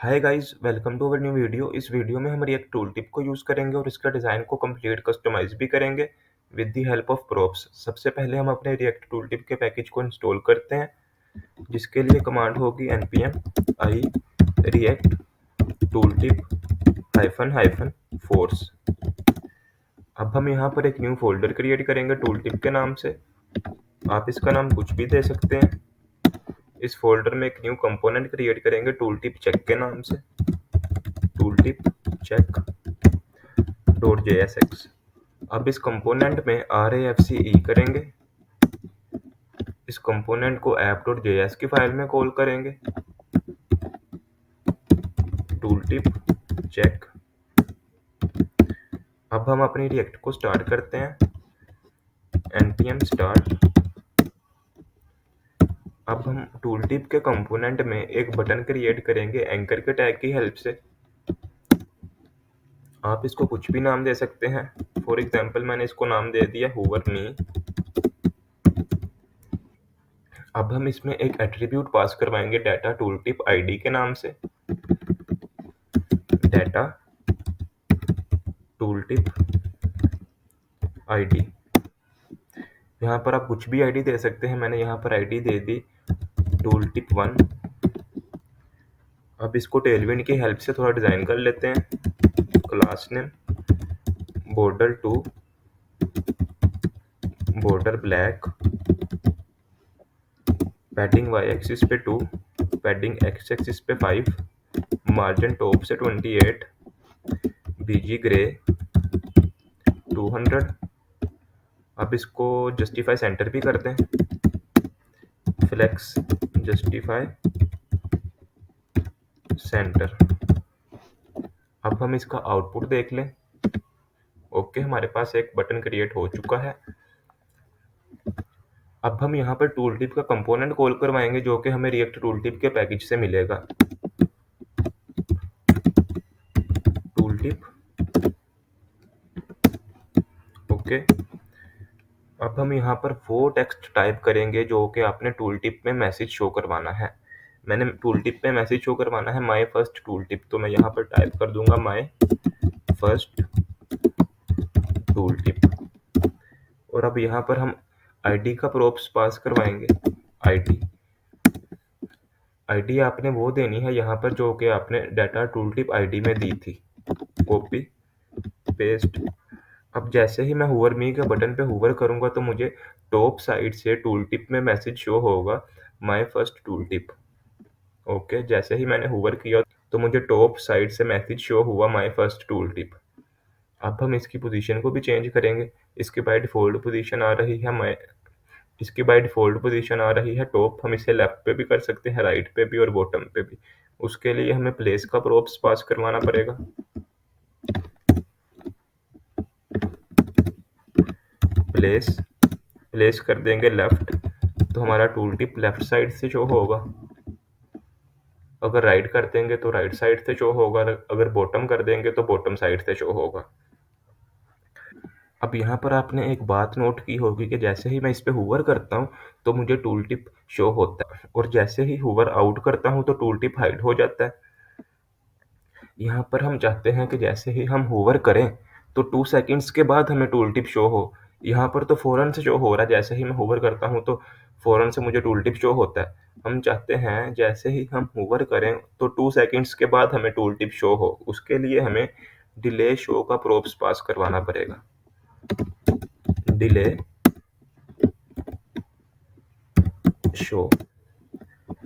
Hi guys, welcome to our new video. इस video में हम रिएक्ट टूल टिप को यूज़ करेंगे और इसका डिज़ाइन को कंप्लीट कस्टमाइज भी करेंगे with the help of props. सबसे पहले हम अपने रिएक्ट टूल टिप के पैकेज को इंस्टॉल करते हैं, जिसके लिए कमांड होगी npm i react tooltip hyphen hyphen force. अब हम यहाँ पर एक न्यू फोल्डर क्रिएट करेंगे टूल टिप के नाम से। आप इसका नाम कुछ भी दे सकते हैं। इस फोल्डर में एक न्यू कंपोनेंट क्रिएट करेंगे टूल टिप चेक के नाम से, टूल टिप चेक .jsx। अब इस कंपोनेंट में RAFCE करेंगे। इस कंपोनेंट को app.js की फाइल में कॉल करेंगे। Tooltip check. अब हम अपनी रिएक्ट को स्टार्ट करते हैं, npm start। अब हम टूलटिप के कंपोनेंट में एक बटन क्रिएट करेंगे एंकर के टैग की हेल्प से। आप इसको कुछ भी नाम दे सकते हैं। फॉर एग्जाम्पल मैंने इसको नाम दे दिया हूवर मी। अब हम इसमें एक एट्रीब्यूट पास करवाएंगे डाटा टूलटिप आईडी के नाम से, डाटा टूलटिप आईडी। यहाँ पर आप कुछ भी आईडी दे सकते हैं। मैंने यहाँ पर आईडी दे दी टूलटिप 1। अब इसको टेलविंड की हेल्प से थोड़ा डिज़ाइन कर लेते हैं। Class name border 2, border black, padding Y axis पे 2, पैडिंग एक्स एक्सिस पे 5, मार्जिन टॉप से 28, बीजी ग्रे 200। अब इसको जस्टिफाई सेंटर भी कर दें, फ्लेक्स जस्टिफाई सेंटर। अब हम इसका आउटपुट देख लें। ओके, हमारे पास एक बटन क्रिएट हो चुका है। अब हम यहाँ पर टूल टिप का कंपोनेंट कॉल करवाएंगे, जो कि हमें रिएक्ट टूल टिप के पैकेज से मिलेगा। Tool tip okay. अब हम यहाँ पर वो टेक्स्ट टाइप करेंगे जो कि आपने टूल टिप में मैसेज शो करवाना है। मैंने टूल टिप में मैसेज शो करवाना है माय फर्स्ट टूल टिप, तो मैं यहाँ पर टाइप कर दूंगा माय फर्स्ट टूल टिप। और अब यहाँ पर हम आईडी का प्रोप्स पास करवाएंगे। आईडी आपने वो देनी है यहाँ पर जो कि आपने डाटा टूल टिप आईडी में दी थी। Copy paste. अब जैसे ही मैं हूवर मी के बटन पे हूवर करूंगा तो मुझे टॉप साइड से टूल टिप में मैसेज शो होगा my first tool tip. Okay, जैसे ही मैंने हूवर किया तो मुझे टॉप साइड से मैसेज शो हुआ माय फर्स्ट टूल टिप। अब हम इसकी पोजीशन को भी चेंज करेंगे। इसकी बाय डिफॉल्ट पोजीशन आ रही है टॉप। हम इसे लेफ्ट पे भी कर सकते हैं, राइट पे भी और बॉटम पे भी। उसके लिए हमें प्लेस का प्रोप्स पास करवाना पड़ेगा। प्लेस कर देंगे लेफ्ट, तो हमारा टूल टिप लेफ्ट साइड से शो होगा। अगर राइट कर देंगे तो राइट साइड से शो होगा, अगर बॉटम कर देंगे तो बॉटम साइड से शो होगा। अब यहाँ पर आपने एक बात नोट की होगी कि जैसे ही मैं इस पे हूवर करता हूँ तो मुझे टूल टिप शो होता है, और जैसे ही हूवर आउट करता हूँ तो टूल टिप हाइड हो जाता है। यहाँ पर हम चाहते हैं कि जैसे ही हम हूवर करें तो 2 सेकंड्स के बाद हमें टूल टिप शो हो। यहाँ पर तो फ़ौरन से शो हो रहा है, जैसे ही मैं हूवर करता हूँ तो फ़ौरन से मुझे टूल टिप शो होता है। हम चाहते हैं जैसे ही हम हूवर करें तो 2 सेकंड्स के बाद हमें टूल टिप शो हो। उसके लिए हमें डिले शो का प्रोप्स पास करवाना पड़ेगा। डिले शो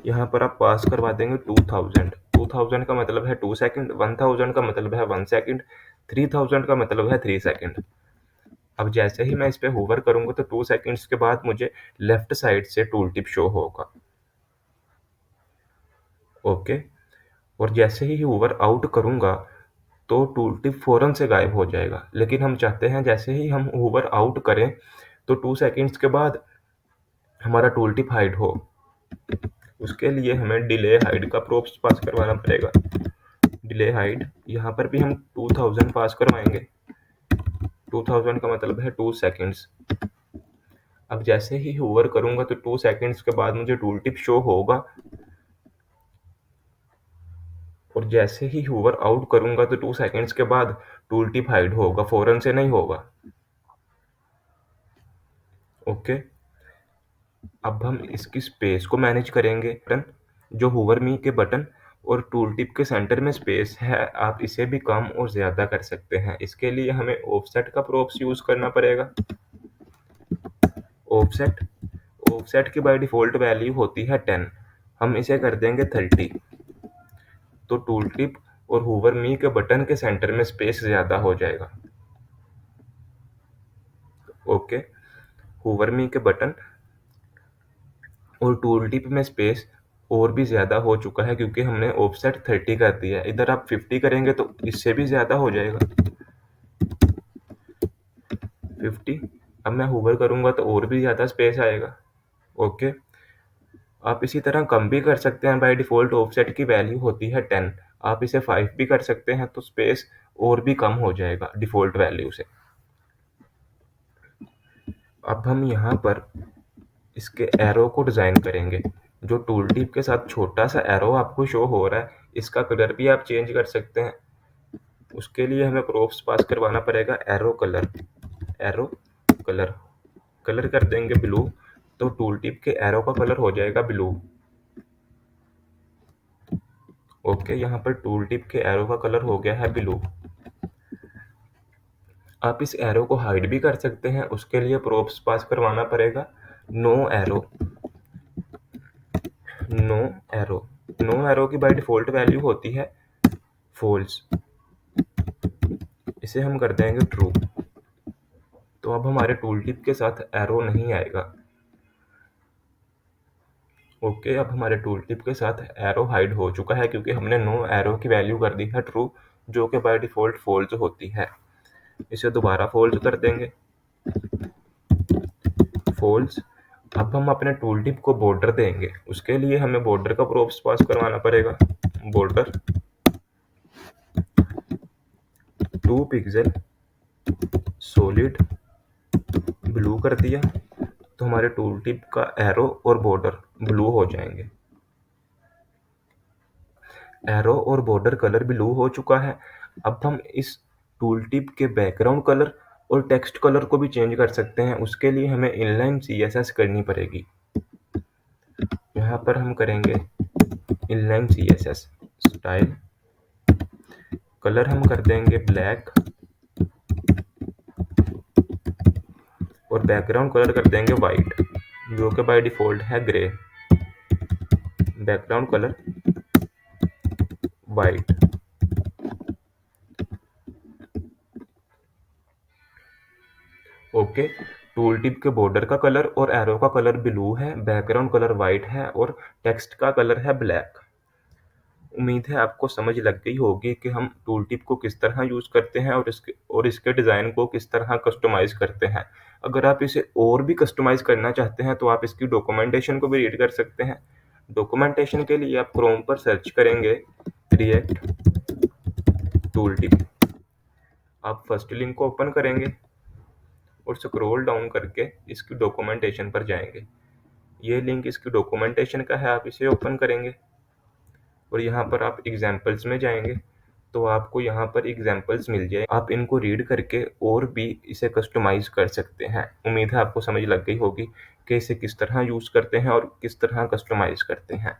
यहाँ पर आप पास करवा देंगे 2000। 2000 का मतलब है 2 सेकंड, 1000 का मतलब है 1 सेकंड, 3000 का मतलब है 3 सेकंड। अब जैसे ही मैं इस पे हूवर करूंगा तो 2 सेकंड्स के बाद मुझे लेफ्ट साइड से टूल टिप शो होगा। ओके, और जैसे ही हूवर आउट करूंगा तो टूल टिप फौरन से गायब हो जाएगा। लेकिन हम चाहते हैं जैसे ही हम हूवर आउट करें तो 2 सेकंड्स के बाद हमारा टूल टिप हाइड हो। उसके लिए हमें डिले हाइड का प्रोप्स पास करवाना पड़ेगा। डिले हाइड, यहाँ पर भी हम 2000 पास करवाएंगे। 2000 का मतलब है 2 सेकंड्स। अब जैसे ही हूवर करूंगा तो 2 सेकंड्स के बाद मुझे टूल टिप शो होगा। और जैसे ही हूवर आउट करूँगा तो 2 सेकंड्स के बाद टूल टिप हाइड होगा, फ़ौरन से नहीं होगा। ओके, अब हम इसकी स्पेस को मैनेज करेंगे। बटन जो हूवर मी के बटन और टूल टिप के सेंटर में स्पेस है, आप इसे भी कम और ज़्यादा कर सकते हैं। इसके लिए हमें ऑफसेट का प्रोप्स यूज़ करना पड़ेगा। ऑफसेट ऑफसेट की बाय डिफ़ॉल्ट वैल्यू होती है 10, हम इसे कर देंगे 30। तो टूल टिप और हूवर मी के बटन के सेंटर में स्पेस ज़्यादा हो जाएगा। ओके, हूवर मी के बटन और टूल टिप में स्पेस और भी ज़्यादा हो चुका है क्योंकि हमने ऑफसेट 30 कर दिया है। इधर आप 50 करेंगे तो इससे भी ज़्यादा हो जाएगा 50। अब मैं हूवर करूँगा तो और भी ज़्यादा स्पेस आएगा। ओके, आप इसी तरह कम भी कर सकते हैं। बाय डिफ़ॉल्ट ऑफसेट की वैल्यू होती है 10, आप इसे 5 भी कर सकते हैं तो स्पेस और भी कम हो जाएगा डिफ़ॉल्ट वैल्यू से। अब हम यहाँ पर इसके एरो को डिज़ाइन करेंगे। जो टूल टिप के साथ छोटा सा एरो आपको शो हो रहा है, इसका कलर भी आप चेंज कर सकते हैं। उसके लिए हमें प्रोप्स पास करवाना पड़ेगा arrow colour. Arrow colour colour कर देंगे ब्लू, तो टूल टिप के एरो का कलर हो जाएगा ब्लू। ओके, यहाँ पर टूल टिप के एरो का कलर हो गया है ब्लू। आप इस एरो को हाइड भी कर सकते हैं, उसके लिए प्रोप्स पास करवाना पड़ेगा no arrow. No arrow no arrow की बाय डिफ़ॉल्ट वैल्यू होती है फॉल्स, इसे हम कर देंगे ट्रू। तो अब हमारे टूल टिप के साथ एरो नहीं आएगा। ओके, अब हमारे टूल टिप के साथ एरो हाइड हो चुका है क्योंकि हमने नो एरो की वैल्यू कर दी है ट्रू, जो कि बाय डिफ़ॉल्ट फॉल्स होती है। इसे दोबारा फॉल्स कर देंगे, फॉल्स। अब हम अपने टूल टिप को बॉर्डर देंगे, उसके लिए हमें बॉर्डर का प्रोप्स पास करवाना पड़ेगा। बॉर्डर 2 पिक्सल सॉलिड ब्लू कर दिया, तो हमारे टूल टिप का एरो और बॉर्डर ब्लू हो जाएंगे। एरो और बॉर्डर कलर ब्लू हो चुका है। अब हम इस टूल टिप के बैकग्राउंड कलर और टेक्स्ट कलर को भी चेंज कर सकते हैं। उसके लिए हमें इनलाइन CSS करनी पड़ेगी। यहाँ पर हम करेंगे इनलाइन CSS स्टाइल, कलर हम कर देंगे ब्लैक और बैकग्राउंड कलर कर देंगे वाइट, जो कि बाय डिफ़ॉल्ट है grey. Background colour white. Okay, tool tip के बॉर्डर का कलर और एरो का कलर ब्लू है, बैकग्राउंड कलर वाइट है और टेक्स्ट का कलर है ब्लैक। उम्मीद है आपको समझ लग गई होगी कि हम टूल टिप को किस तरह यूज़ करते हैं और इसके डिज़ाइन को किस तरह कस्टमाइज़ करते हैं। अगर आप इसे और भी कस्टमाइज़ करना चाहते हैं तो आप इसकी डॉक्यूमेंटेशन को भी रीड कर सकते हैं। डॉक्यूमेंटेशन के लिए आप क्रोम पर सर्च करेंगे रिएक्ट टूल टिप। आप फर्स्ट लिंक को ओपन करेंगे और स्क्रॉल डाउन करके इसकी डॉक्यूमेंटेशन पर जाएंगे। ये लिंक इसकी डॉक्यूमेंटेशन का है, आप इसे ओपन करेंगे और यहाँ पर आप एग्जाम्पल्स में जाएंगे तो आपको यहाँ पर एग्जाम्पल्स मिल जाए। आप इनको रीड करके और भी इसे कस्टमाइज़ कर सकते हैं। उम्मीद है आपको समझ लग गई होगी कि इसे किस तरह यूज़ करते हैं और किस तरह कस्टमाइज़ करते हैं।